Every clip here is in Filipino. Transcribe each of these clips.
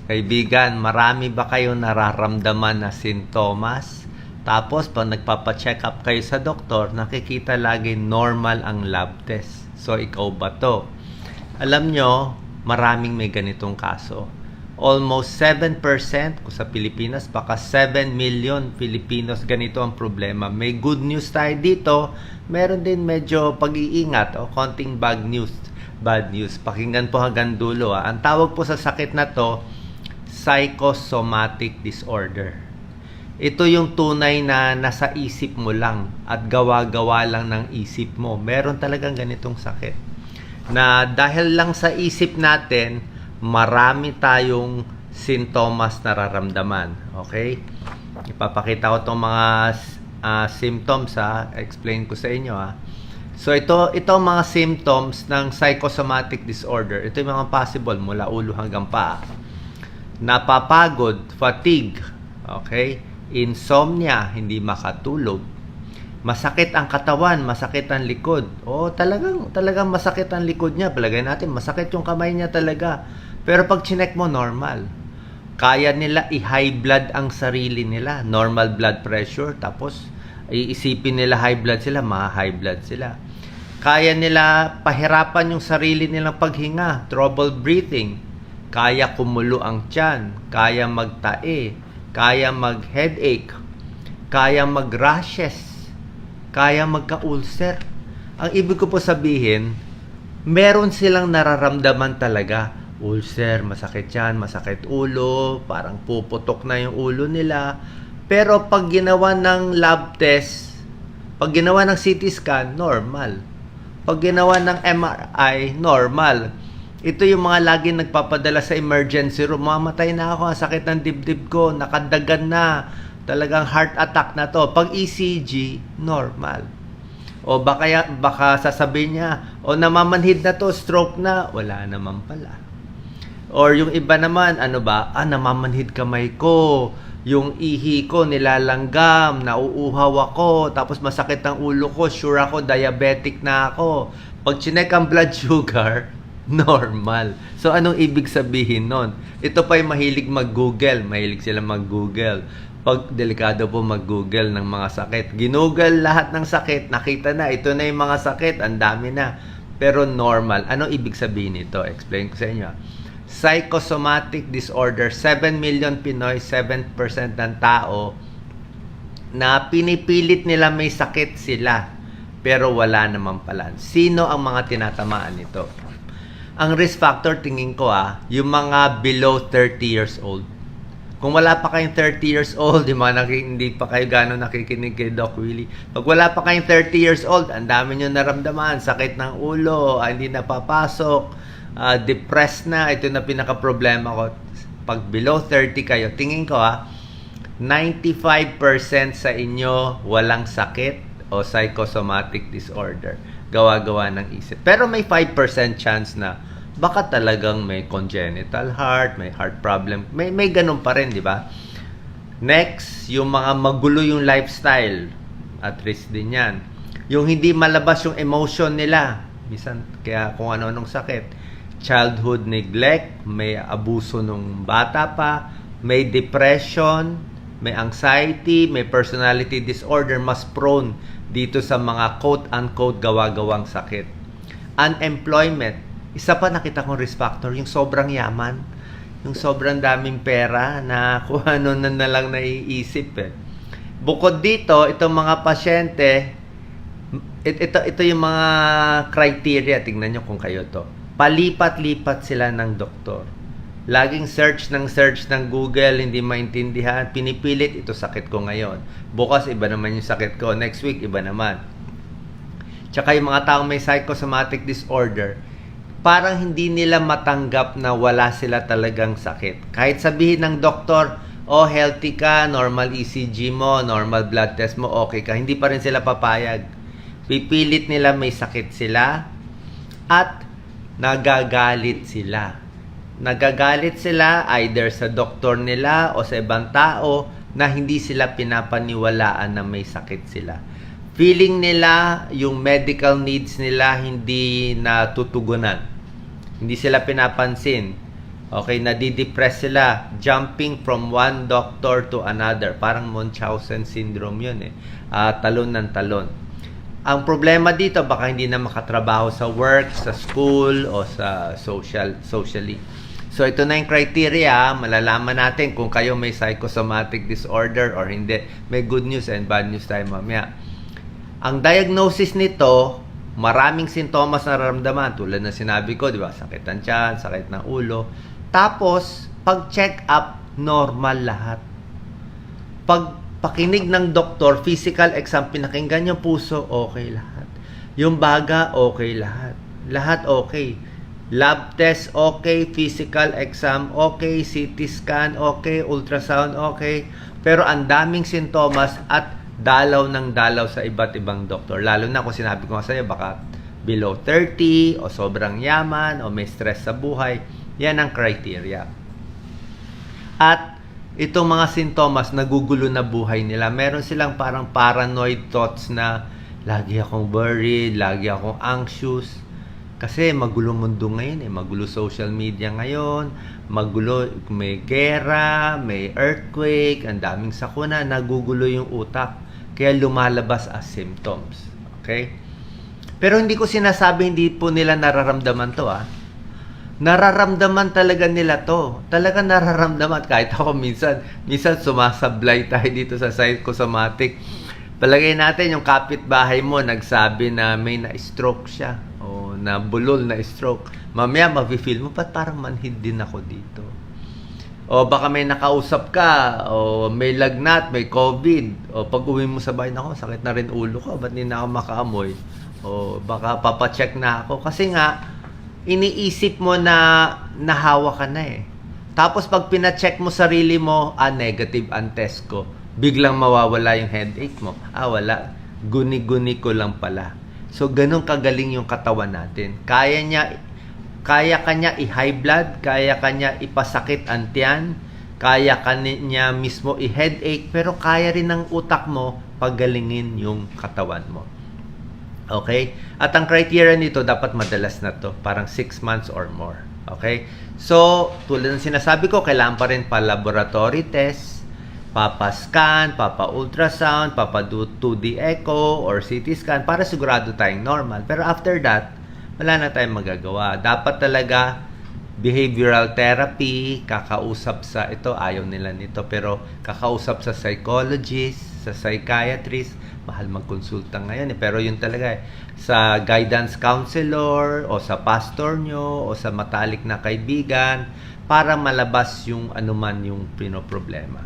Kaibigan, marami ba kayong nararamdaman na sintomas? Tapos, pag nagpapacheck up kayo sa doktor, nakikita lagi normal ang lab test. So, ikaw ba to? Alam nyo, maraming may ganitong kaso. Almost 7% kung sa Pilipinas, baka 7 million Filipinos ganito ang problema. May good news tayo dito, meron din medyo pag-iingat o konting bad news. Pakinggan po hanggang dulo. Ang tawag po sa sakit na to, psychosomatic disorder. Ito yung tunay na nasa isip mo lang at gawa-gawa lang ng isip mo. Meron talagang ganitong sakit. Na dahil lang sa isip natin, marami tayong sintomas nararamdaman. Okay? Ipapakita ko itong mga symptoms explain ko sa inyo So ito mga symptoms ng psychosomatic disorder. Ito yung mga possible mula ulo hanggang paa. Napapagod, fatigue, okay? Insomnia, hindi makatulog. Masakit ang katawan, masakit ang likod. Talagang masakit ang likod niya. Palagay natin, masakit yung kamay niya talaga. Pero pag chinek mo, normal. Kaya nila i-high blood ang sarili nila. Normal blood pressure. Tapos, iisipin nila high blood sila, high blood sila. Kaya nila pahirapan yung sarili nilang paghinga. Trouble breathing. Kaya kumulo ang tiyan. Kaya magtae. Kaya mag-headache. Kaya mag-rashes. Kaya magka-ulcer. Ang ibig ko po sabihin, meron silang nararamdaman talaga. Ulcer, masakit yan, masakit ulo, parang puputok na yung ulo nila. Pero pag ginawa ng lab test, pag ginawa ng CT scan, normal. Pag ginawa ng MRI, normal. Ito yung mga lagi nagpapadala sa emergency room. Mamatay na ako, ang sakit ng dibdib ko, nakadagan na. Talagang heart attack na to. Pag ECG, normal. O baka sasabihin niya, namamanhid na to, stroke na. Wala naman pala. Or yung iba naman, namamanhid kamay ko. Yung ihi ko, nilalanggam, nauuhaw ako, tapos masakit ang ulo ko, sure ako, diabetic na ako. Pag chinek ang blood sugar, normal. So, anong ibig sabihin nun? Ito pa yung mahilig mag-google. Mahilig sila mag-google. Pag delikado po mag-google ng mga sakit. Ginoogle lahat ng sakit, nakita na, ito na yung mga sakit, ang dami na. Pero normal. Anong ibig sabihin nito? Explain ko sa inyo. Psychosomatic disorder, 7 million Pinoy, 7% ng tao na pinipilit nila may sakit sila pero wala naman pala. Sino ang mga tinatamaan nito? Ang risk factor tingin ko yung mga below 30 years old. Kung wala pa kayong 30 years old, yung mga hindi pa kayo gano'n nakikinig kay Doc Willie. Pag wala pa kayong 30 years old, ang dami nyo naramdaman, sakit ng ulo, hindi napapasok, depressed na, ito na pinaka-problema ko. Pag below 30 kayo, tingin ko 95% sa inyo walang sakit o psychosomatic disorder. Gawa-gawa ng isip. Pero may 5% chance na baka talagang may congenital heart, may heart problem. May ganun pa rin, di ba? Next, yung mga magulo yung lifestyle. At risk din yan. Yung hindi malabas yung emotion nila. Minsan, kaya kung ano-anong sakit. Childhood neglect, may abuso nung bata pa, may depression, may anxiety, may personality disorder, mas prone dito sa mga quote-unquote gawa-gawang sakit. Unemployment, isa pa nakita kong risk factor, yung sobrang yaman, yung sobrang daming pera na kung ano na lang naiisip Bukod dito, itong mga pasyente, ito yung mga criteria, tingnan nyo kung kayo to. Palipat-lipat sila ng doktor. Laging search ng Google, hindi maintindihan, pinipilit, ito sakit ko ngayon. Bukas, iba naman yung sakit ko. Next week, iba naman. Tsaka yung mga taong may psychosomatic disorder, parang hindi nila matanggap na wala sila talagang sakit. Kahit sabihin ng doktor, healthy ka, normal ECG mo, normal blood test mo, okay ka, hindi pa rin sila papayag. Pipilit nila may sakit sila at nagagalit sila. Nagagalit sila either sa doktor nila o sa ibang tao na hindi sila pinapaniwalaan na may sakit sila. Feeling nila yung medical needs nila hindi natutugunan. Hindi sila pinapansin. Okay, nadidepress sila, jumping from one doctor to another. Parang Munchausen syndrome yun eh. Talon ng talon. Ang problema dito, baka hindi na makatrabaho sa work, sa school, o sa socially. So, ito na yung criteria. Malalaman natin kung kayo may psychosomatic disorder or hindi. May good news and bad news tayo mamaya. Ang diagnosis nito, maraming sintomas na nararamdaman. Tulad na sinabi ko, di ba? Sakit ng tiyan, sakit ng ulo. Tapos, pag check up, normal lahat. Pag pakinig ng doktor, physical exam, pinakinggan yung puso, okay lahat. Yung baga, okay lahat. Lahat okay. Lab test, okay. Physical exam, okay. CT scan, okay. Ultrasound, okay. Pero ang daming sintomas at dalaw ng dalaw sa iba't ibang doktor. Lalo na kung sinabi ko nga sa'yo, baka below 30, o sobrang yaman, o may stress sa buhay. Yan ang criteria. At itong mga sintomas, nagugulo na buhay nila. Meron silang parang paranoid thoughts na lagi akong worried, lagi akong anxious. Kasi magulo mundo ngayon eh. Magulo social media ngayon. Magulo, may gera, may earthquake, ang daming sakuna, nagugulo yung utak. Kaya lumalabas as symptoms. Okay? Pero hindi ko sinasabi hindi po nila nararamdaman to Nararamdaman talaga nila to. Talaga nararamdaman. Kahit ako minsan sumasablay tayo dito sa psychosomatic. Palagay natin yung kapitbahay mo nagsabi na may na-stroke siya o na bulol na stroke. Mamaya mafe-feel mo, ba't parang manhid din ako dito? O baka may nakausap ka, o may lagnat, may COVID, o pag uwi mo sa bahay, nako, sakit na rin ulo ko, ba't hindi na ako makaamoy? O baka papacheck na ako. Kasi nga, iniisip mo na nahawa ka na eh. Tapos pag pina-check mo sarili mo, negative ang test ko. Biglang mawawala yung headache mo. Wala. Guni-guni ko lang pala. So, ganun kagaling yung katawan natin. Kaya ka niya i-high blood, kaya ka niya ipasakit ang tiyan, kaya ka niya mismo i-headache, pero kaya rin ng utak mo pagalingin yung katawan mo. Okay? At ang criteria nito, dapat madalas na to. Parang 6 months or more. Okay? So, tulad ng sinasabi ko, kailangan pa rin pa-laboratory test, papa-scan, papa-ultrasound, papa-do 2D echo or CT scan para sigurado tayong normal. Pero after that, wala na tayong magagawa. Dapat talaga behavioral therapy, kakausap sa, ito ayaw nila nito, pero kakausap sa psychologist, sa psychiatrist, mahal magkonsulta ngayon pero yun talaga sa guidance counselor o sa pastor nyo o sa matalik na kaibigan para malabas yung anuman yung pinoproblema.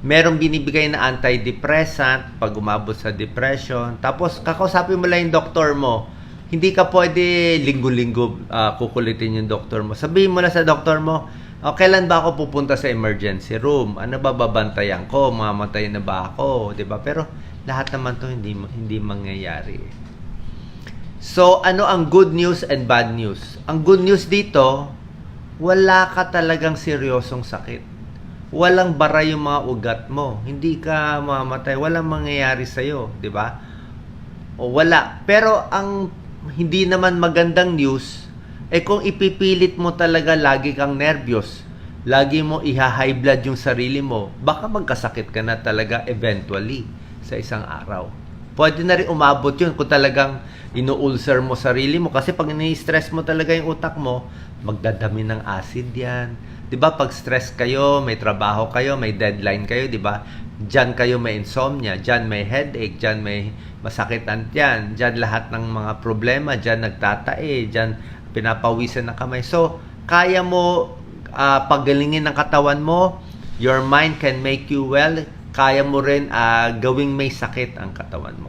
Merong binibigay na antidepressant pag umabot sa depression, tapos kakausapin mo lang yung doktor mo. Hindi ka pwede linggo-linggo kukulitin yung doktor mo. Sabihin mo na sa doktor mo, kailan ba ako pupunta sa emergency room? Ano ba babantayan ko? Mamatay na ba ako? 'Di ba? Pero lahat naman to hindi mangyayari. So, ano ang good news and bad news? Ang good news dito, wala ka talagang seryosong sakit. Walang bara yung mga ugat mo. Hindi ka mamatay. Walang mangyayari sa'yo. 'Di ba? O wala. Pero ang hindi naman magandang news, kung ipipilit mo talaga lagi kang nervyos, lagi mo iha-high blood yung sarili mo, baka magkasakit ka na talaga eventually sa isang araw. Pwede na rin umabot yun kung talagang inu-ulcer mo sarili mo. Kasi pag ni-stress mo talaga yung utak mo, magdadami ng acid yan. 'Di ba? Pag stress kayo, may trabaho kayo, may deadline kayo, 'di ba? Diyan kayo may insomnia, diyan may headache, diyan may masakit ang tiyan, diyan lahat ng mga problema, diyan nagtatae, diyan pinapawisan ng kamay. So, kaya mo pagalingin ng katawan mo, your mind can make you well, kaya mo rin gawing may sakit ang katawan mo.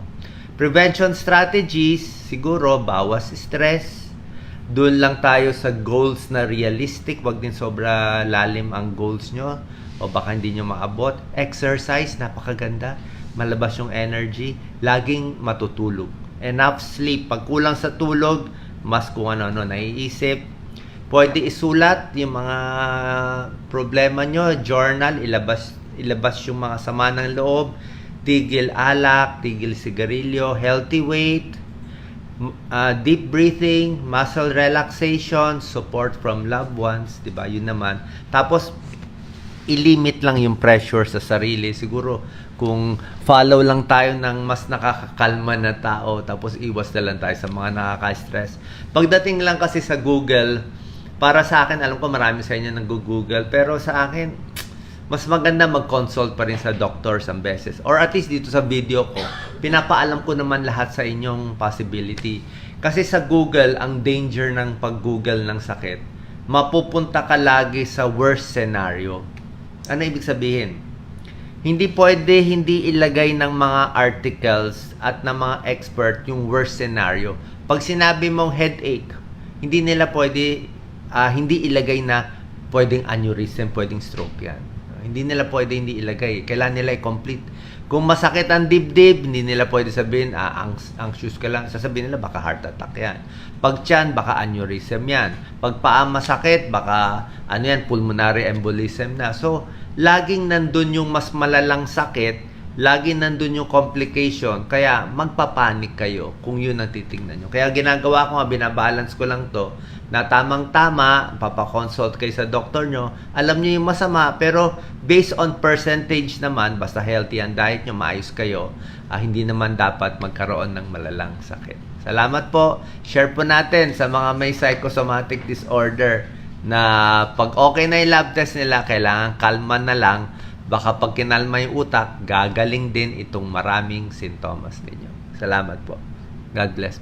Prevention strategies, siguro, bawas stress. Doon lang tayo sa goals na realistic. Wag din sobra lalim ang goals nyo. O baka hindi nyo maabot. Exercise, napakaganda. Malabas yung energy. Laging matutulog. Enough sleep. Pag kulang sa tulog, mas kung ano-ano naiisip. Pwede isulat yung mga problema nyo. Journal, ilabas yung mga sama ng loob, tigil alak, tigil sigarilyo, healthy weight, deep breathing, muscle relaxation, support from loved ones, 'di ba? Yun naman. Tapos i-limit lang yung pressure sa sarili. Siguro kung follow lang tayo ng mas nakakakalma na tao, tapos iwas na lang tayo sa mga nakaka-stress. Pagdating lang kasi sa Google, para sa akin, alam ko marami sa inyo nag-Google, pero sa akin, mas maganda mag-consult pa rin sa doctor some beses. Or at least dito sa video ko, pinapaalam ko naman lahat sa inyong possibility. Kasi sa Google, ang danger ng pag-Google ng sakit, mapupunta ka lagi sa worst scenario. Ano ibig sabihin? Hindi pwede hindi ilagay ng mga articles at ng mga expert yung worst scenario. Pag sinabi mong headache, hindi nila pwede, hindi ilagay na pwedeng aneurysm, pwedeng stroke yan. Hindi nila pwede hindi ilagay. Kailangan nila i-complete. Kung masakit ang dibdib, hindi nila pwede sabihin, anxious ka lang. Sasabihin nila, baka heart attack yan. Pag tiyan, baka aneurysm yan. Pag paa masakit, baka pulmonary embolism na. So, laging nandun yung mas malalang sakit, laging nandun yung complication. Kaya, magpapanik kayo kung yun ang titignan nyo. Kaya ginagawa ko nga, binabalance ko lang to, na tamang-tama, papakonsult kayo sa doktor nyo, alam nyo yung masama, pero based on percentage naman, basta healthy ang diet nyo, maayos kayo, hindi naman dapat magkaroon ng malalang sakit. Salamat po. Share po natin sa mga may psychosomatic disorder na pag okay na yung lab test nila, kailangan kalma na lang. Baka pag kinalma yung utak, gagaling din itong maraming sintomas ninyo. Salamat po. God bless.